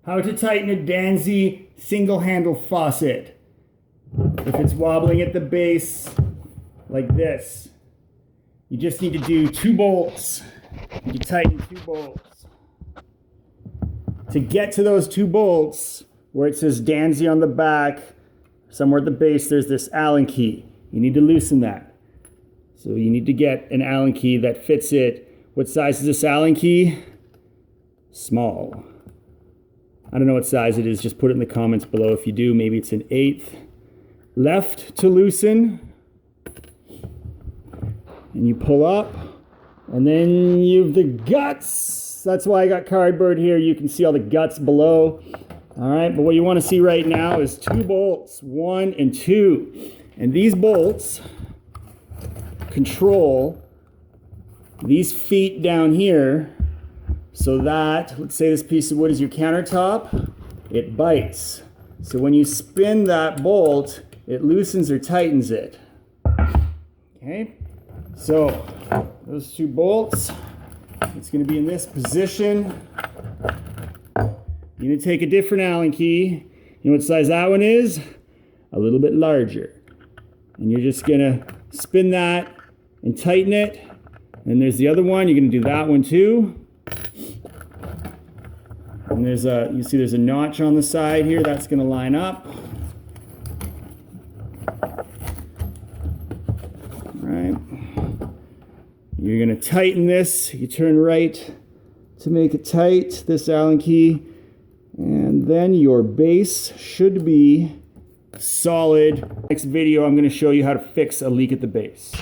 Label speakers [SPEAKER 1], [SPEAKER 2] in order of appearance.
[SPEAKER 1] How to tighten a Danze single handle faucet. If it's wobbling at the base like this, you just need to do 2 bolts. You tighten 2 bolts. To get to those 2 bolts, where it says Danze on the back, somewhere at the base there's this Allen key. You need to loosen that. So you need to get an Allen key that fits it. What size is this Allen key? Small. I don't know what size it is, just put it in the comments below if you do. Maybe it's an 1/8. Left to loosen. And you pull up. And then you have the guts. That's why I got cardboard here. You can see all the guts below. All right, but what you want to see right now is 2 bolts, 1 and 2. And these bolts control these feet down here so that, let's say this piece of wood is your countertop, it bites. So when you spin that bolt, it loosens or tightens it. Okay, so those 2 bolts, it's going to be in this position. You're going to take a different Allen key. You know what size that one is? A little bit larger. And you're just going to spin that and tighten it. And there's the other one. You're going to do that one too. And there's you see there's a notch on the side here. That's going to line up. All right. You're going to tighten this. You turn right to make it tight, this Allen key. And then your base should be solid. Next video, I'm going to show you how to fix a leak at the base.